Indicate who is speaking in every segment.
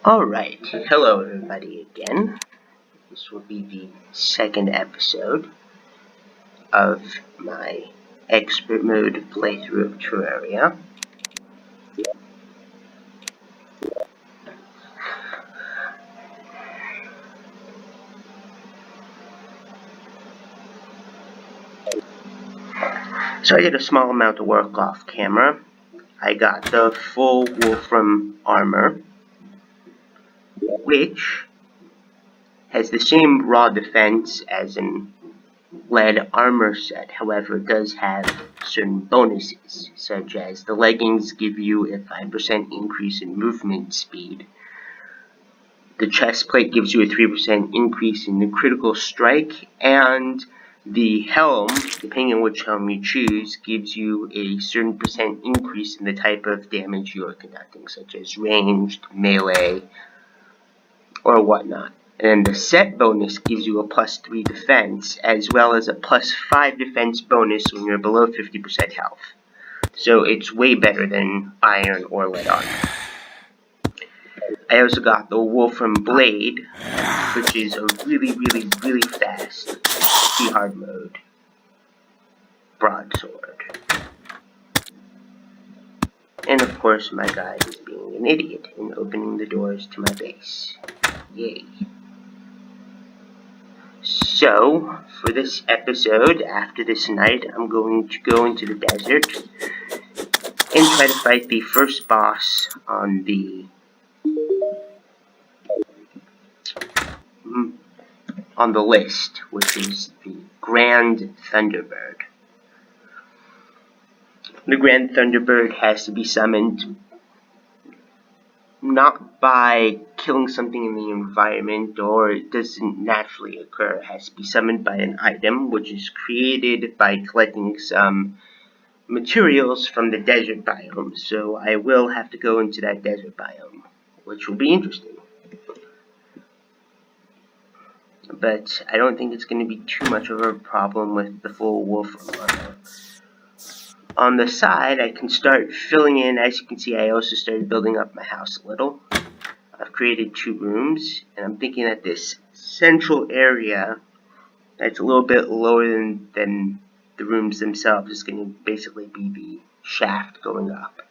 Speaker 1: Alright, hello everybody again. This will be the second episode of my expert mode playthrough of Terraria. So I did a small amount of work off camera. I got the full Wolfram armor, which has the same raw defense as an lead armor set. However, it does have certain bonuses, such as the leggings give you a 5% increase in movement speed. The chest plate gives you a 3% increase in the critical strike, and the helm, depending on which helm you choose, gives you a certain percent increase in the type of damage you are conducting, such as ranged, melee, or whatnot. And then the set bonus gives you a +3 defense, as well as a +5 defense bonus when you're below 50% health. So it's way better than iron or lead armor. I also got the Wolfram Blade, which is a really fast hard mode broadsword. And of course my guide is being an idiot and opening the doors to my base. Yay. So, for this episode, after this night, I'm going to go into the desert and try to fight the first boss on the list, which is the Grand Thunderbird. The Grand Thunderbird has to be summoned not by killing something in the environment, or it doesn't naturally occur. It has to be summoned by an item, which is created by collecting some materials from the desert biome. So I will have to go into that desert biome, which will be interesting. But I don't think it's going to be too much of a problem with the full Wolfram armor. On the side, I can start filling in. As you can see, I also started building up my house a little. I've created 2 rooms, and I'm thinking that this central area that's a little bit lower than the rooms themselves is going to basically be the shaft going up.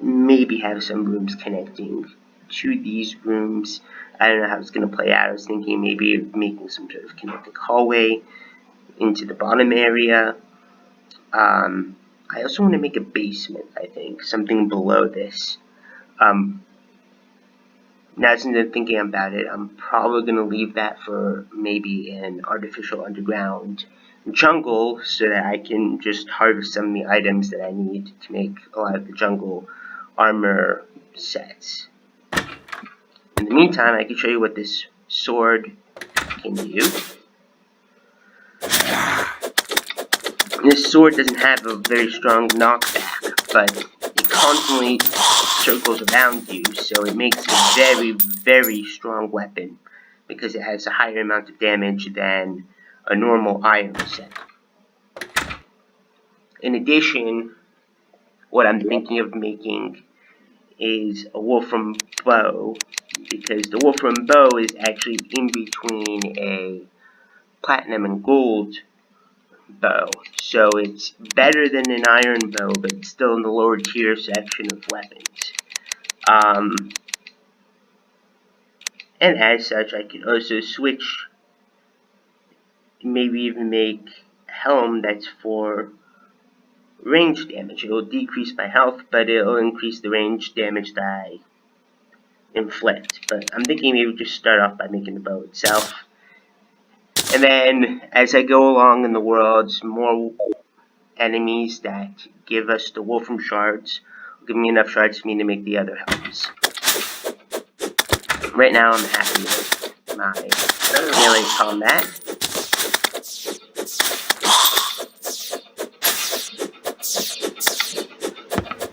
Speaker 1: Maybe have some rooms connecting to these rooms. I don't know how it's going to play out. I was thinking maybe making some sort of connecting hallway into the bottom area. I also want to make a basement, I think, something below this. Now since I'm thinking about it, I'm probably going to leave that for maybe an artificial underground jungle so that I can just harvest some of the items that I need to make a lot of the jungle armor sets. In the meantime, I can show you what this sword can do. This sword doesn't have a very strong knockback, but it constantly circles around you, so it makes a very strong weapon because it has a higher amount of damage than a normal iron set. In addition, what I'm thinking of making is a Wolfram bow, because the Wolfram bow is actually in between a platinum and gold bow, so it's better than an iron bow, but it's still in the lower tier section of weapons. And as such, I could also switch, maybe even make a helm that's for range damage. It will decrease my health, but it will increase the range damage that I inflict. But I'm thinking maybe just start off by making the bow itself. And then, as I go along in the world, some more enemies that give us the Wolfram shards will give me enough shards for me to make the other helms. Right now, I'm happy with my melee combat.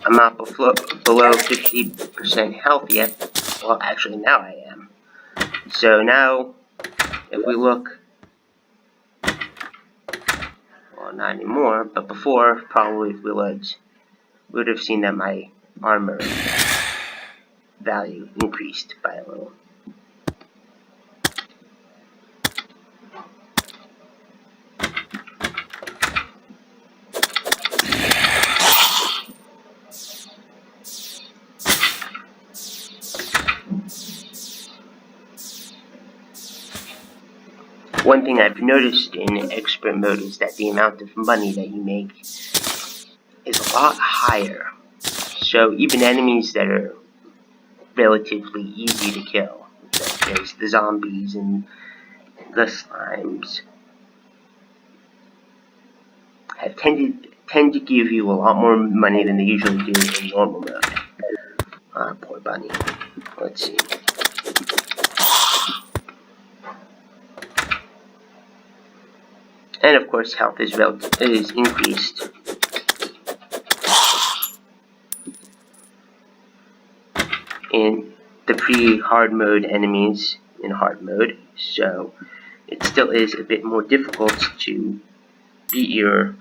Speaker 1: I'm not below 50% health yet. Well, actually, now I am. So now, if we look, well, not anymore, but before, probably if we looked, we would have seen that my armor value increased by a little. One thing I've noticed in expert mode is that the amount of money that you make is a lot higher. So even enemies that are relatively easy to kill, such as the zombies and the slimes, have tend to give you a lot more money than they usually do in normal mode. Poor bunny. Let's see. And of course, health is increased. In the pre-hard mode enemies in hard mode, so it still is a bit more difficult to beat your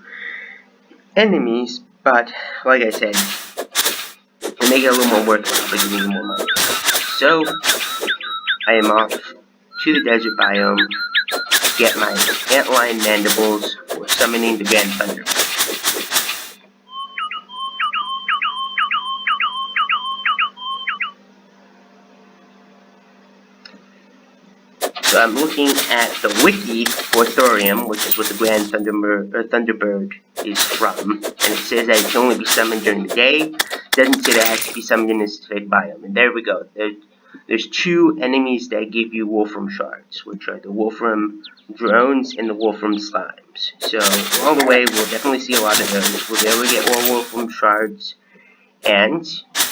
Speaker 1: enemies, but like I said, they make it a little more worthwhile by giving you more money. So I am off to the desert biome to get my antlion mandibles for summoning the Grand Thunder. So I'm looking at the wiki for Thorium, which is what the Grand Thunderbird is from, and it says that it can only be summoned during the day. It doesn't say that it has to be summoned in a specific biome. And there we go. There's two enemies that give you Wolfram shards, which are the Wolfram drones and the Wolfram slimes. So along the way, we'll definitely see a lot of those. We'll be able to get more Wolfram shards and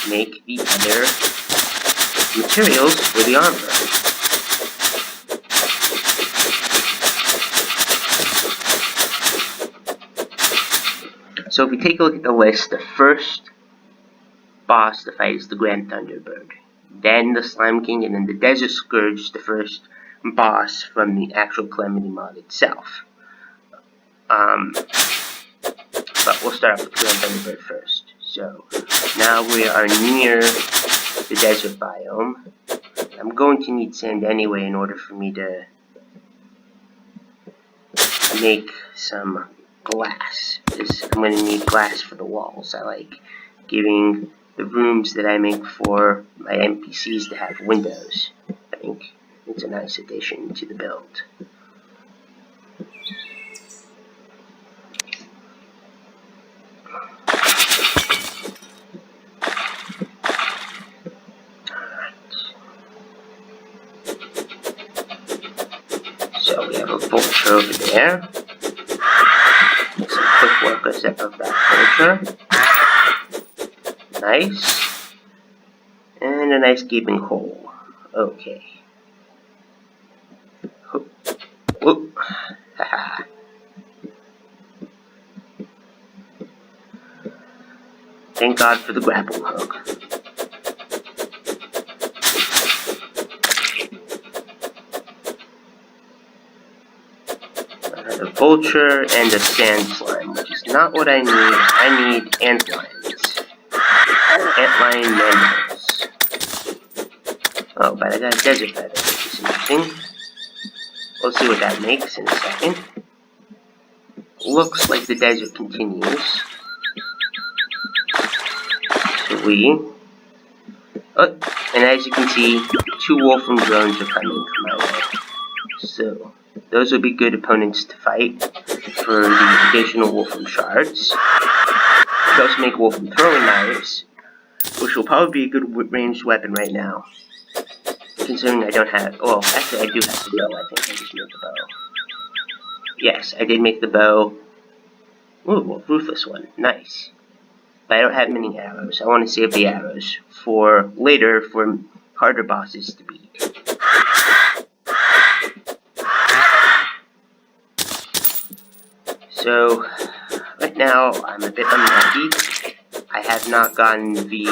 Speaker 1: make the other materials for the armor. So if we take a look at the list, the first boss to fight is the Grand Thunderbird, then the Slime King, and then the Desert Scourge, the first boss from the actual Calamity mod itself. But we'll start off with Grand Thunderbird first. So now we are near the desert biome. I'm going to need sand anyway in order for me to make some glass, because I'm going to need glass for the walls. I like giving the rooms that I make for my NPCs to have windows. I think it's a nice addition to the build. So we have a vulture over there. Some quick workers of that vulture. Nice. And a nice gaping hole. Okay. Whoop. Haha. Thank God for the grapple hook. A vulture and a sand slime, which is not what I need. I need antlions. Antlion mandibles. Oh, but I got a desert feather, which is interesting. We'll see what that makes in a second. Looks like the desert continues. So oh, and as you can see, 2 Wolfram drones are coming my way. So those would be good opponents to fight for the additional Wolfram shards. You can also make Wolfram throwing knives, which will probably be a good ranged weapon right now. Considering I don't have, well, actually I do have the bow. I think I just made the bow. Yes, I did make the bow. Ooh, ruthless one, nice. But I don't have many arrows. I want to save the arrows for later for harder bosses to beat. So, right now, I'm a bit unlucky. I have not gotten the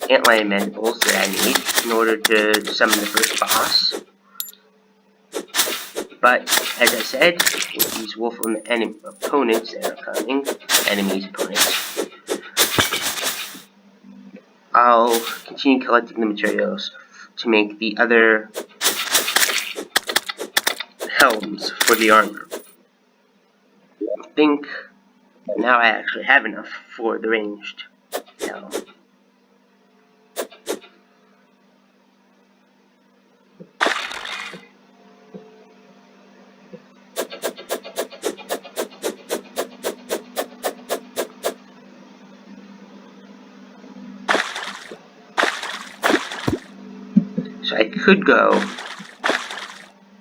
Speaker 1: antlion mandibles that I need in order to summon the first boss. But, as I said, with these wolf opponents that are coming, opponents, I'll continue collecting the materials to make the other helms for the armor. I think now I actually have enough for the ranged helm. So I could go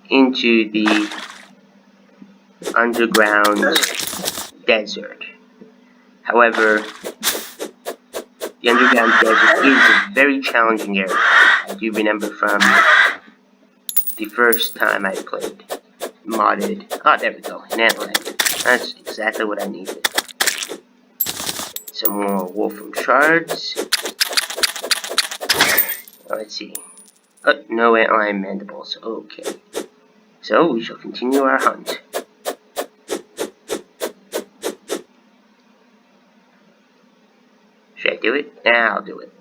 Speaker 1: into the underground desert. However, the underground desert is a very challenging area. I do remember from the first time I played modded. Oh, there we go, an antlion. That's exactly what I needed. Some more wolfram shards. Let's see. No antlion mandibles. Okay. So we shall continue our hunt. Should I do it? Yeah, I'll do it.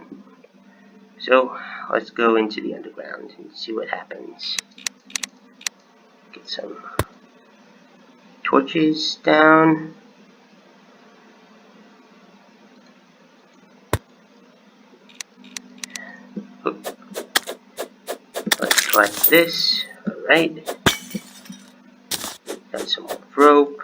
Speaker 1: So, let's go into the underground and see what happens. Get some torches down. Let's collect this. Alright. Got some more rope.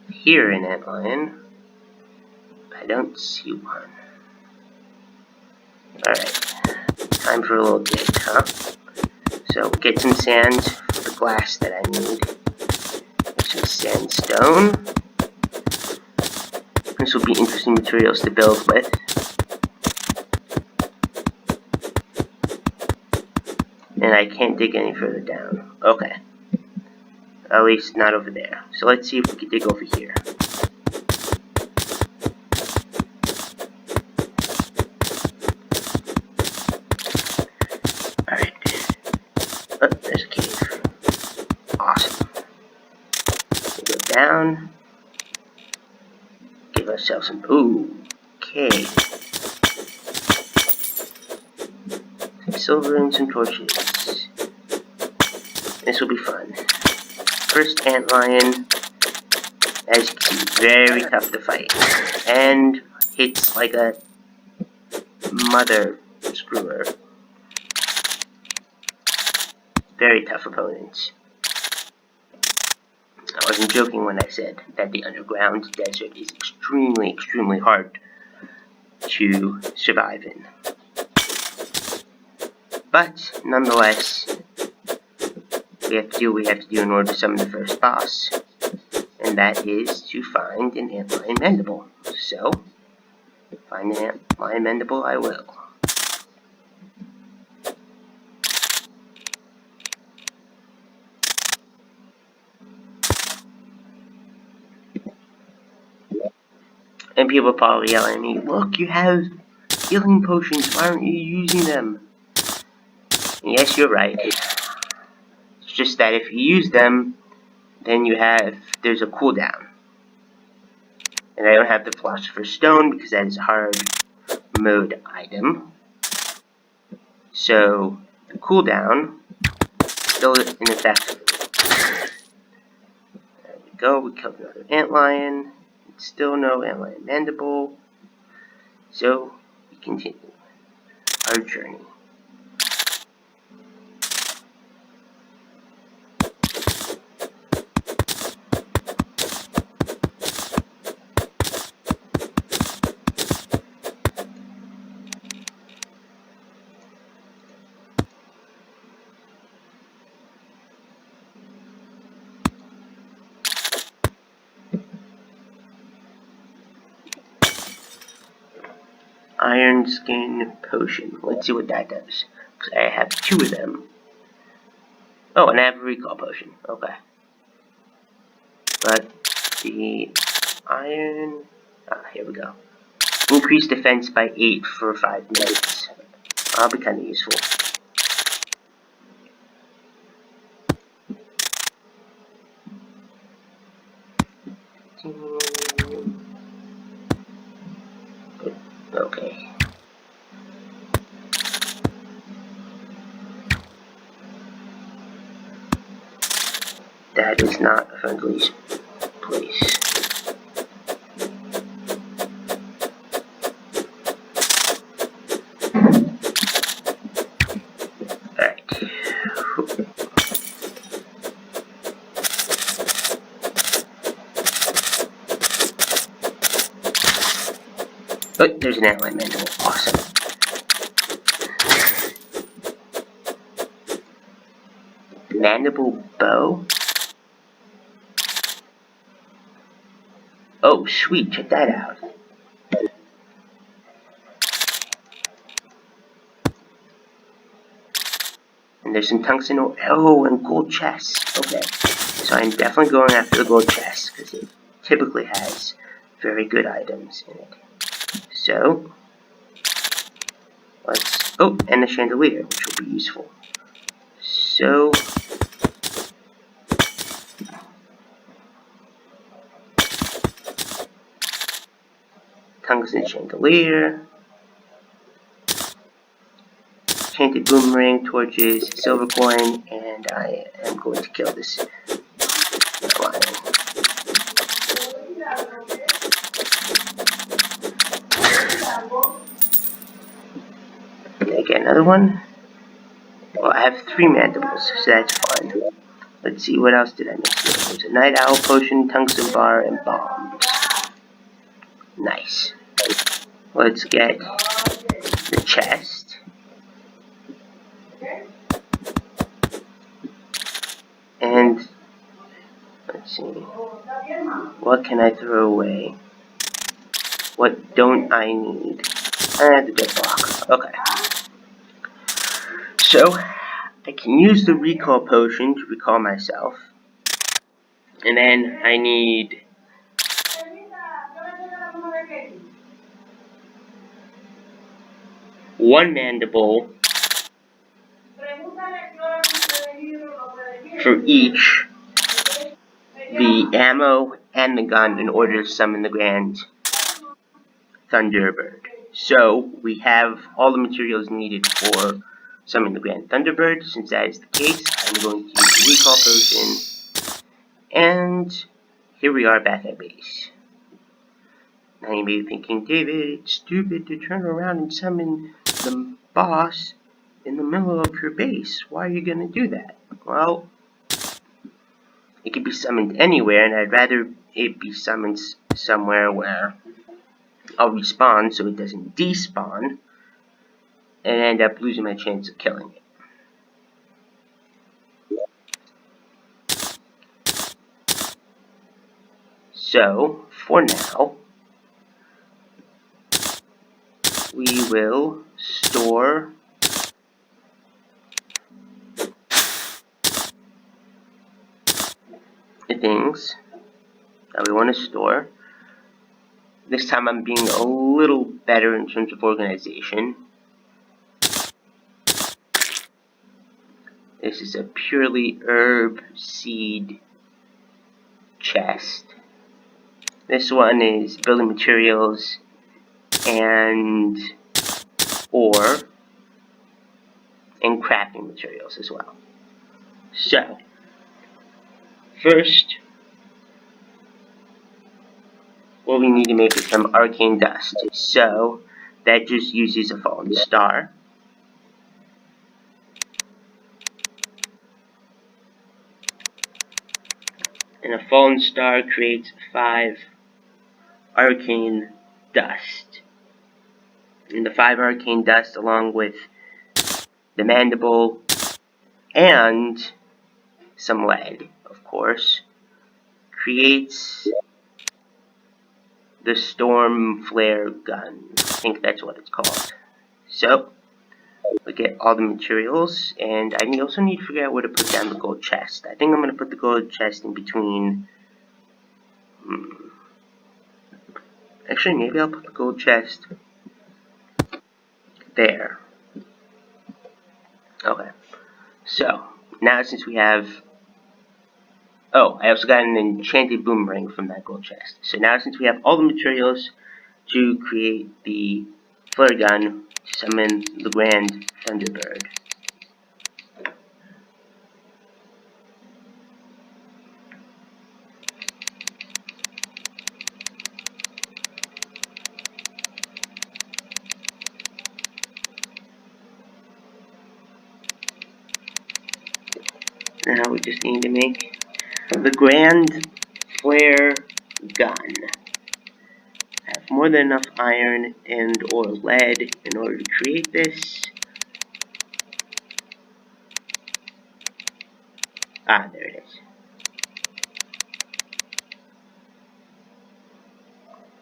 Speaker 1: Here an antlion. I don't see one. Alright. Time for a little dig, huh? So, get some sand for the glass that I need. Some sandstone. This will be interesting materials to build with. And I can't dig any further down. Okay. At least not over there. So let's see if we can dig over here. Alright. Oh, there's a cave. Awesome. We go down. Give ourselves some. Ooh. Okay. Some silver and some torches. This will be fun. First antlion, as you can see, very tough to fight, and hits like a mother screwer. Very tough opponents. I wasn't joking when I said that the underground desert is extremely, extremely hard to survive in. But, nonetheless, we have to do what we have to do in order to summon the first boss, and that is to find an antlion mandible. So, find an antlion mandible I will. And people are probably yelling at me, look, you have healing potions, why aren't you using them? And yes, you're right. It's just that if you use them, then there's a cooldown. And I don't have the Philosopher's Stone because that is a hard mode item. So, the cooldown is still in effect. There we go, we killed another antlion. Still no antlion mandible. So, we continue our journey. Iron Skin Potion. Let's see what that does. Because I have 2 of them. Oh, and I have a Recall Potion. Okay. But the iron Here we go. Increase defense by 8 for 5 minutes. That'll be kind of useful. Okay. That is not a friendly place. Alright. Oh, there's an ally mandible. Awesome. Mandible bow? Oh, sweet. Check that out. And there's some tungsten ore. Oh, and gold chests. Okay. So I'm definitely going after the gold chest because it typically has very good items in it. So, let's... Oh, and the chandelier, which will be useful. So... Tungsten chandelier. Painted boomerang, torches, silver coin, and I am going to kill this lion. Can I get another one? Well, I have 3 mandibles, so that's fine. Let's see, what else did I miss here? There's a night owl potion, tungsten bar, and bombs. Nice. Let's get the chest. And let's see. What can I throw away? What don't I need? The dead block. Okay. So, I can use the recall potion to recall myself. And then I need one mandible for each the ammo and the gun in order to summon the Grand Thunderbird. So we have all the materials needed for summoning the Grand Thunderbird. Since that is the case, I'm going to use the recall potion. And here we are back at base. Now you may be thinking, David, it's stupid to turn around and summon the boss in the middle of your base. Why are you going to do that? Well, it could be summoned anywhere, and I'd rather it be summoned somewhere where I'll respawn so it doesn't despawn and end up losing my chance of killing it. So, for now, we will store the things that we want to store. This time I'm being a little better in terms of organization. This is a purely herb seed chest. This one is building materials and ore and crafting materials as well. So, first, what we need to make is some arcane dust. So, that just uses a fallen star. And a fallen star creates 5 arcane dust. And the 5 arcane dust, along with the mandible and some lead, of course, creates the storm flare gun. I think that's what it's called. So, we get all the materials, and I also need to figure out where to put down the gold chest. I think I'm going to put the gold chest in between Actually, maybe I'll put the gold chest there. Okay. So, now since we have... Oh, I also got an enchanted boomerang from that gold chest. So now since we have all the materials to create the flare gun, to summon the Grand Thunderbird. Now we just need to make the Grand Flare Gun. Have more than enough iron and or lead in order to create this. Ah, there it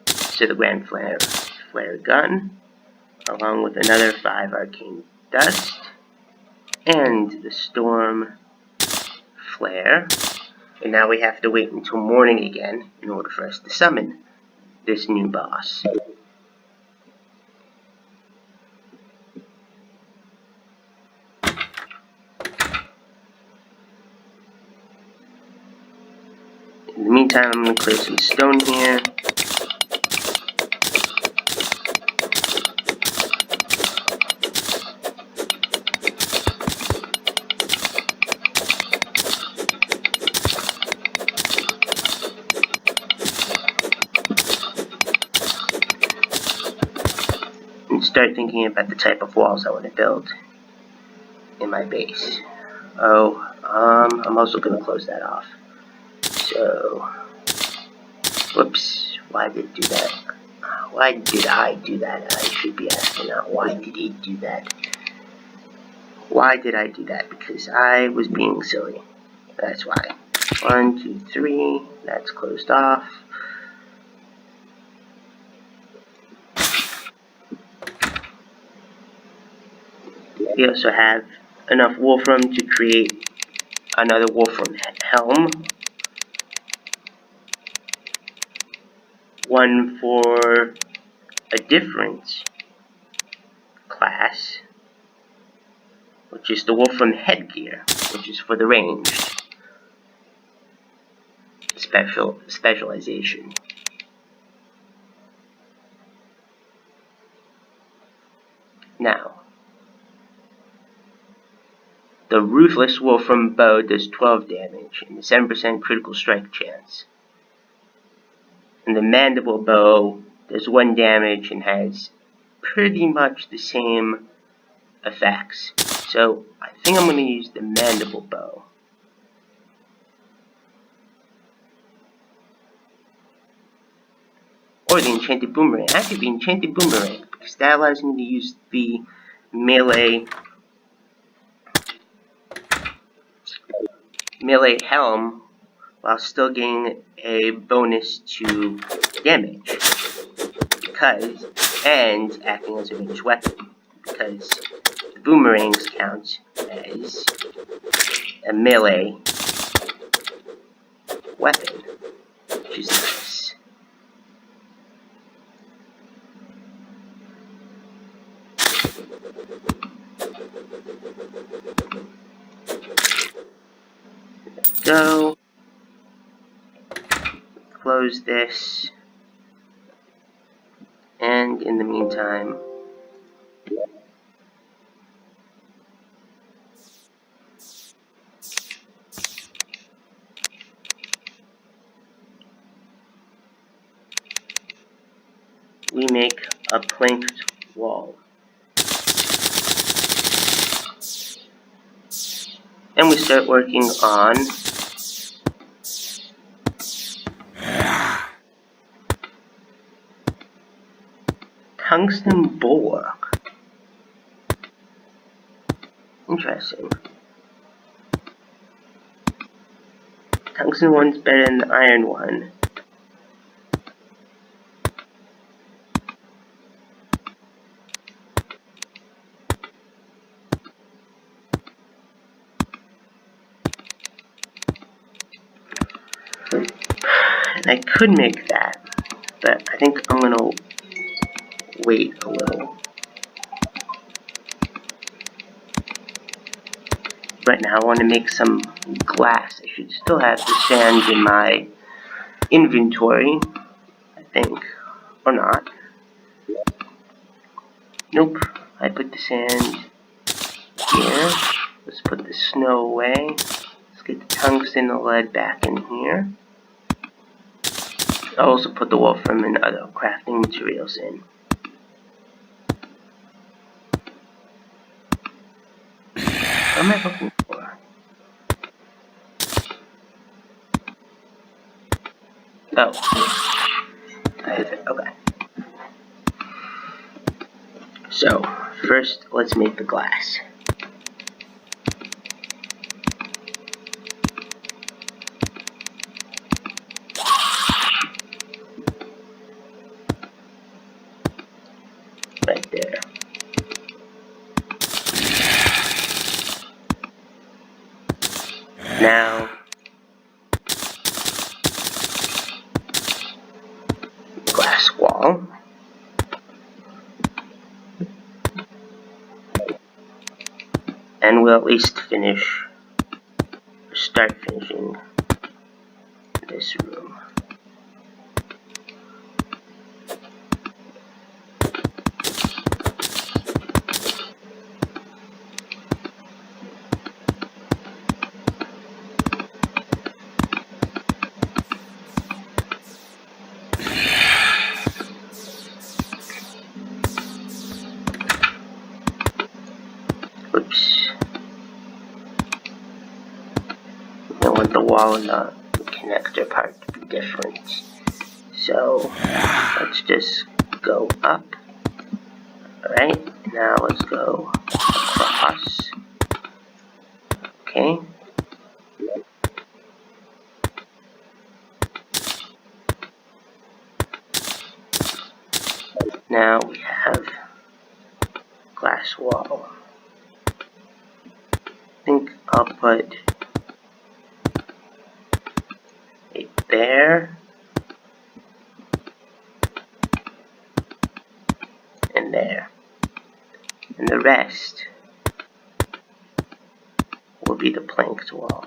Speaker 1: is. So the Grand Flare Gun, along with another 5 arcane dust, and the Storm Flare. And now we have to wait until morning again in order for us to summon this new boss. In the meantime, I'm going to clear some stone here. And start thinking about the type of walls I want to build in my base. Oh, I'm also going to close that off. So, whoops, why did it do that? Why did I do that? I should be asking now, why did he do that? Why did I do that? Because I was being silly. That's why. 1, 2, 3, that's closed off. We also have enough wolfram to create another wolfram helm. One for a different class, which is the wolfram headgear, which is for the ranged specialization. Now, the Ruthless Wolfram Bow does 12 damage and a 7% critical strike chance. And the Mandible Bow does 1 damage and has pretty much the same effects. So, I think I'm going to use the Mandible Bow. Or the Enchanted Boomerang. Actually, the Enchanted Boomerang, because that allows me to use the melee helm while still getting a bonus to damage. And acting as a ranged weapon. Because the boomerangs count as a melee weapon, which is nice. Go. Close this. And in the meantime, we make a planked wall. And we start working on tungsten bulwark. Interesting. Tungsten one's better than the iron one. And I could make that. but I think I'm gonna wait a little. Right now I want to make some glass. I should still have the sand in my inventory, I think, or not. Nope, I put the sand here. Let's put the snow away. Let's get the tungsten and lead back in here. I'll also put the wolfram and other crafting materials in. What am I looking for? Oh, okay. So, first, let's make the glass. Right there. Now, glass wall. And we'll at least finish, or start finishing this room. Oops. I want the wall and the connector part to be different. So let's just go up. Alright, now let's go across. Okay. Now we have glass wall. I think I'll put it there and there. And the rest will be the planked wall.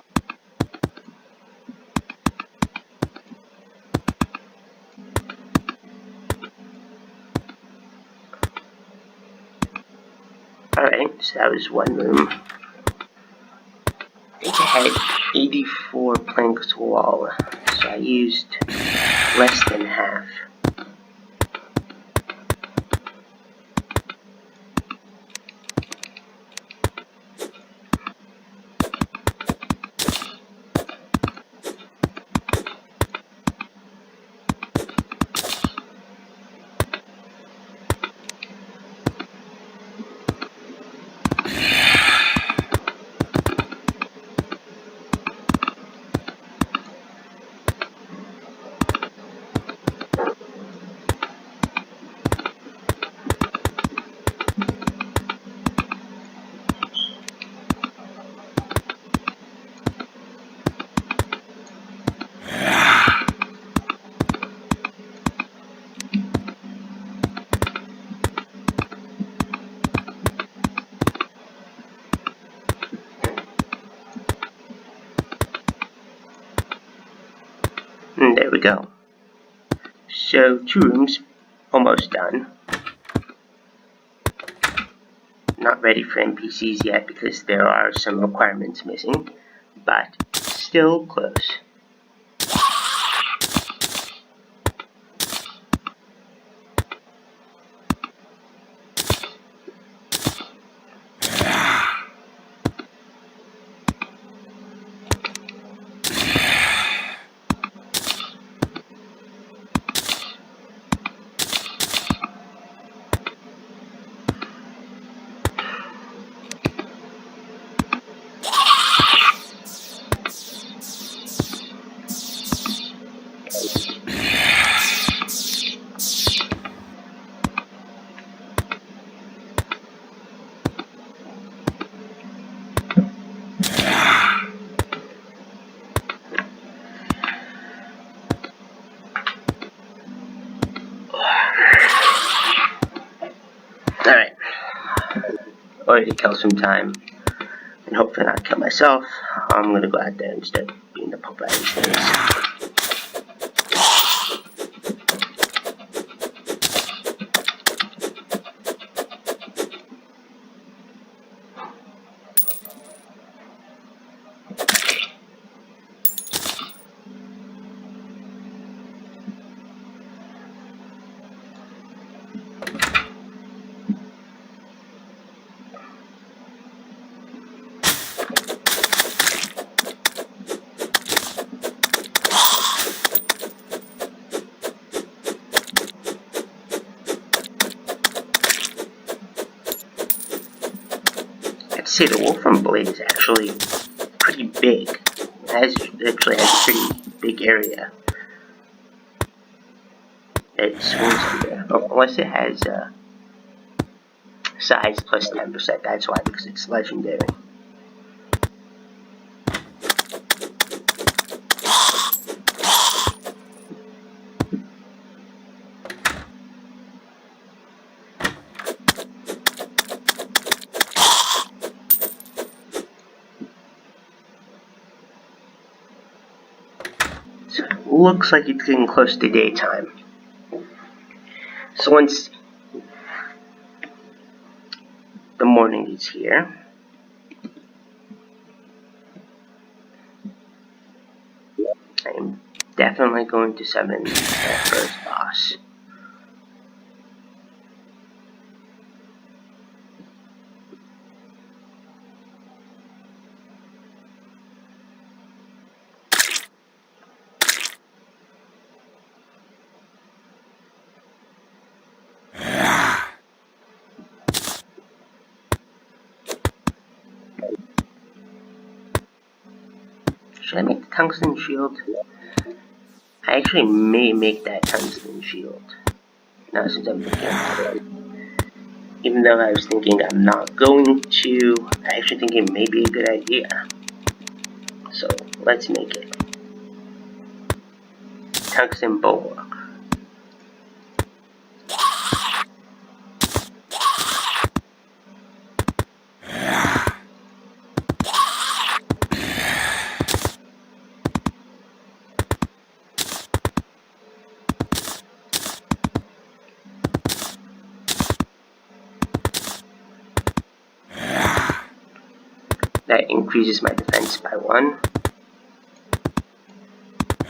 Speaker 1: Alright, so that was one room. I think I had 84 planked wall, so I used less than half. And there we go. So 2 rooms almost done. Not ready for NPCs yet because there are some requirements missing, but still close. Alright. Already kill some time. And hopefully not kill myself. I'm gonna go out there instead of being the puppet these things. Say the Wolfram Blade is actually pretty big. It actually has a pretty big area. It swings under. Oh, unless it has size plus 10%. That's why, because it's legendary. So it looks like it's getting close to daytime. So once the morning is here, I am definitely going to summon that first boss. Should I make the tungsten shield? I actually may make that tungsten shield. Now since I'm looking at it. Even though I was thinking I'm not going to, I actually think it may be a good idea. So let's make it. Tungsten bulwark. That increases my defense by 1.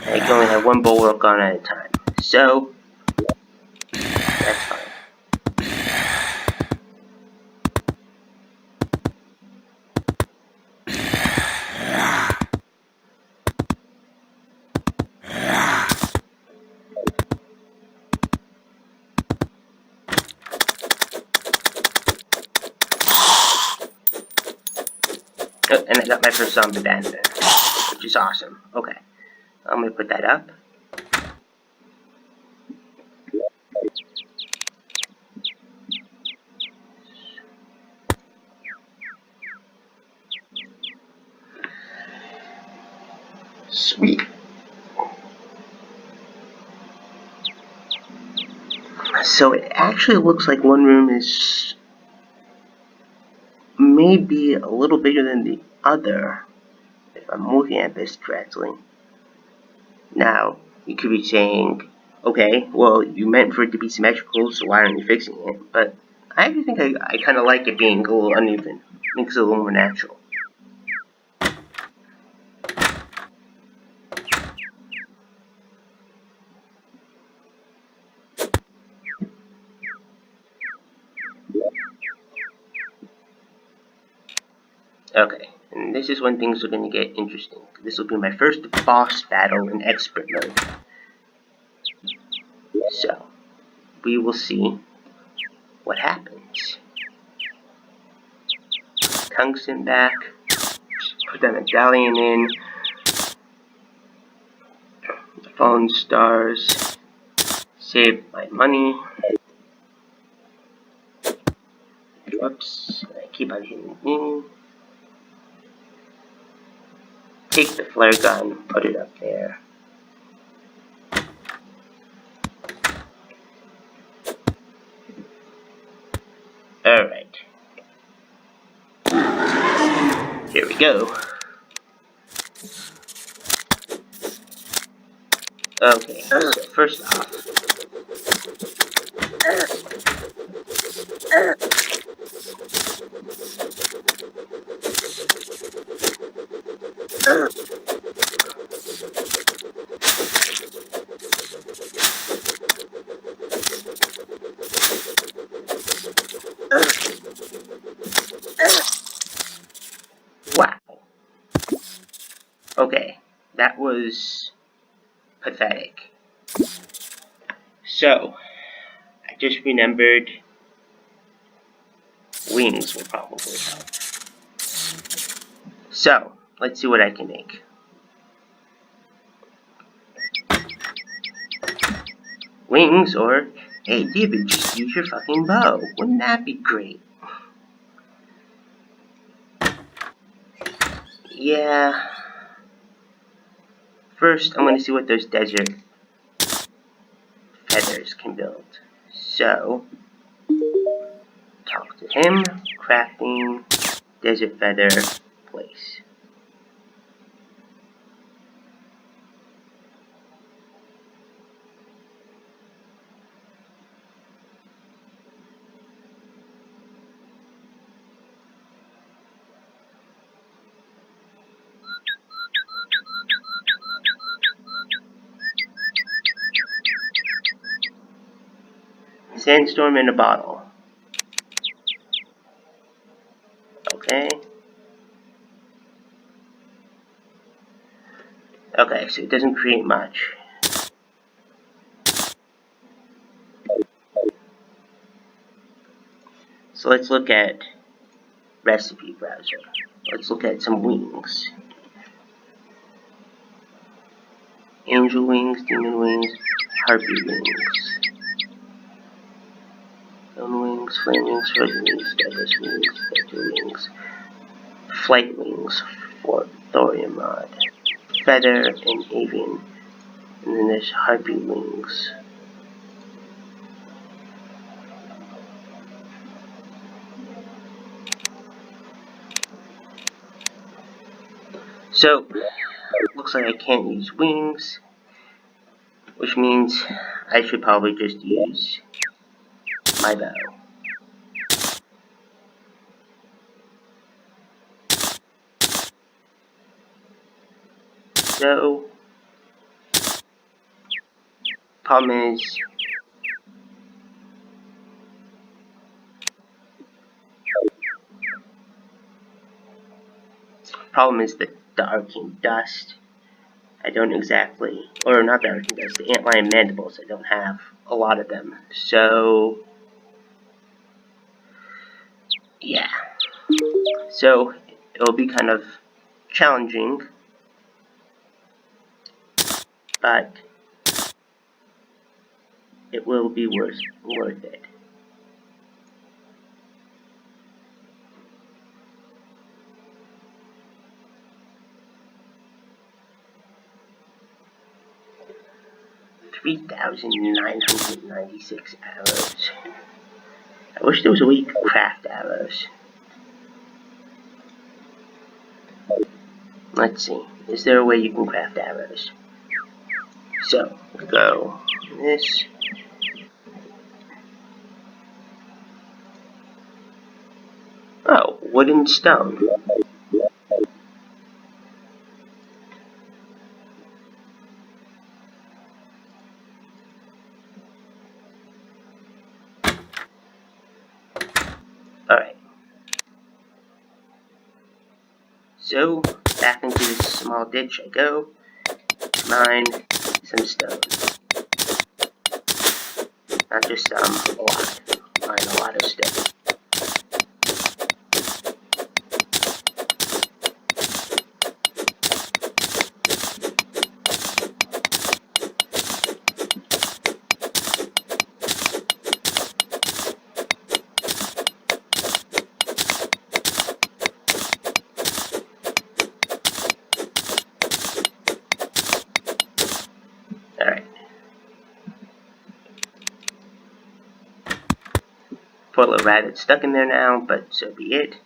Speaker 1: I can only have 1 bulwark on at a time. So that's fine. Oh, and I got my first zombie banner, which is awesome. Okay, I'm gonna put that up. Sweet. So it actually looks like one room is maybe a little bigger than the other, if I'm looking at this correctly. Now, you could be saying, okay, well, you meant for it to be symmetrical, so why aren't you fixing it? But I actually think I kind of like it being a little uneven. Makes it a little more natural. Okay, and this is when things are going to get interesting. This will be my first boss battle in expert mode. So, we will see what happens. Tungsten back. Put that medallion in. The fallen stars. Save my money. Whoops, I keep on hitting in. Take the flare gun, put it up there. Alright. Here we go. Okay, so first off, wow. Okay, that was pathetic. So, I just remembered wings will probably help. So, let's see what I can make. Wings, or, hey David, just use your fucking bow. Wouldn't that be great? Yeah. First, I'm gonna see what those desert feathers can build. So, talk to him, crafting, desert feather, place. Sandstorm in a bottle. Okay. Okay, so it doesn't create much. So let's look at recipe browser. Let's look at some wings. Angel wings, demon wings, harpy wings. Stone wings, flame wings, frozen wings, deadless wings, vector wings, flight wings for thorium mod, feather and avian, and then there's harpy wings. So, looks like I can't use wings, which means I should probably just use my bow. So, problem is, the arcane dust. I don't exactly, or not the arcane dust, the antlion mandibles. I don't have a lot of them. So, yeah. So, it'll be kind of challenging, but it will be worth it. $3,996 arrows. I wish there was a way you could craft arrows. Let's see. Is there a way you can craft arrows? So, go this. Oh, wood and stone. Alright. So, back into this small ditch I go. Mine some stone. Not just some, a lot. Mine a lot of stone. Alright. Poor little rabbit stuck in there now, but so be it.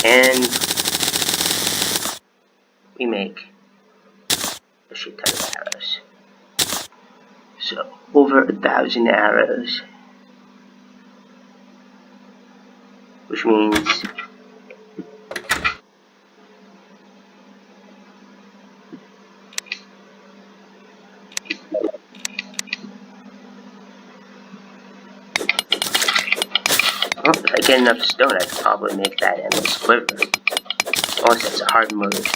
Speaker 1: And we make a shit ton of arrows. So, over 1,000 arrows. Which means if I get enough stone, I could probably make that endless quiver. Unless that's a hard mode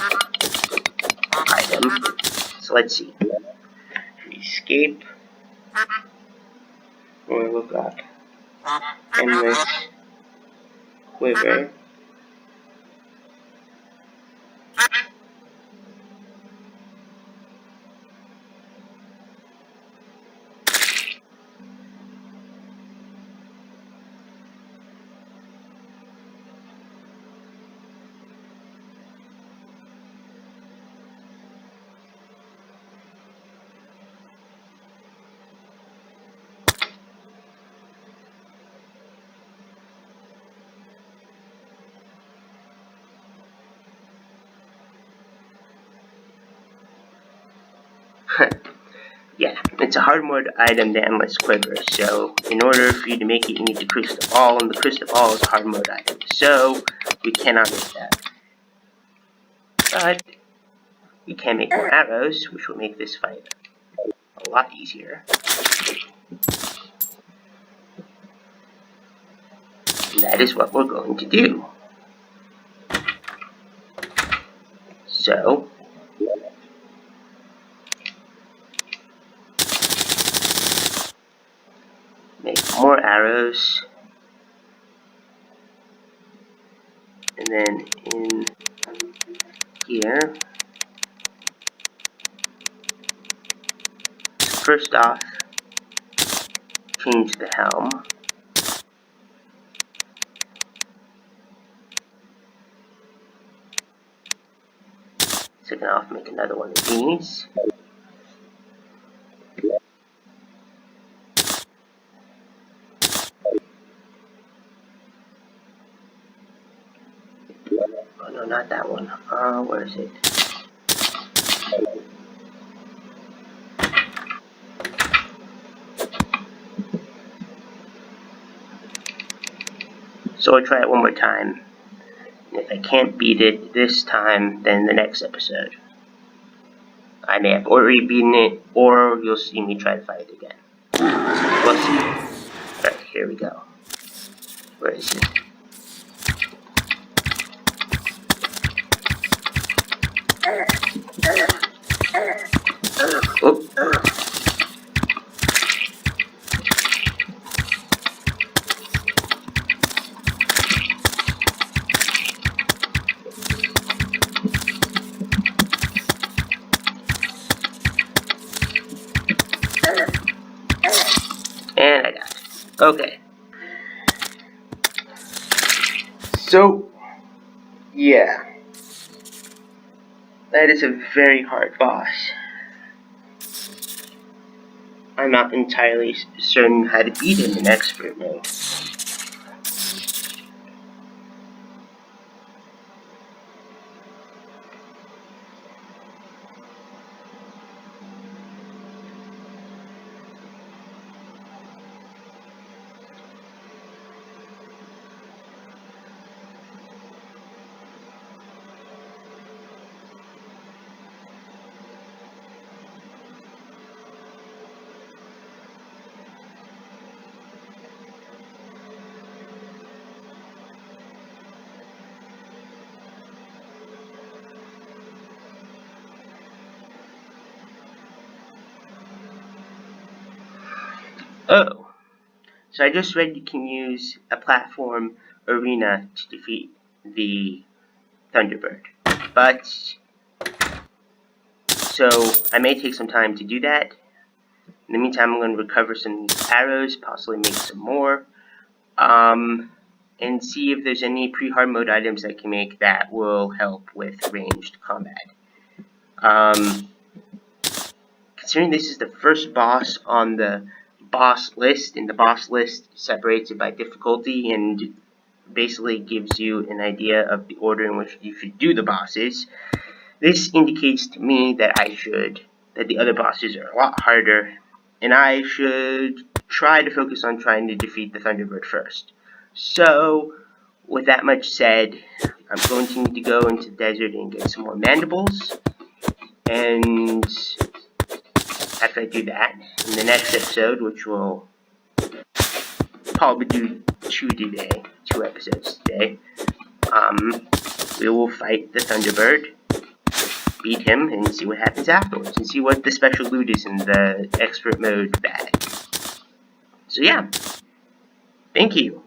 Speaker 1: item. So let's see. Escape. Or look up. Endless quiver. Yeah, it's a hard mode item, the endless quiver. So, in order for you to make it, you need the crystal ball, and the crystal ball is a hard mode item. So, we cannot make that. But we can make more arrows, which will make this fight a lot easier. And that is what we're going to do. So, make more arrows, and then in here, first off, change the helm. Second off, make another one of these. Oh no, not that one. Where is it? So I'll try it one more time. If I can't beat it this time, then the next episode. I may have already beaten it, or you'll see me try to fight it again. We'll see. Alright, here we go. Where is it? Oh. And I got it. Okay. So, yeah. That is a very hard boss. I'm not entirely certain how to beat him in expert mode. Oh, so I just read you can use a platform arena to defeat the Thunderbird. But, so I may take some time to do that. In the meantime, I'm going to recover some of these arrows, possibly make some more. and see if there's any pre-hard mode items I can make that will help with ranged combat. Considering this is the first boss on the boss list, and the boss list separates it by difficulty and basically gives you an idea of the order in which you should do the bosses, this indicates to me that that the other bosses are a lot harder, and I should try to focus on trying to defeat the Thunderbird first. So, with that much said, I'm going to need to go into the desert and get some more mandibles, and after I do that, in the next episode, which will probably do two episodes today, we will fight the Thunderbird, beat him, and see what happens afterwards, and see what the special loot is in the expert mode bag. So yeah, thank you.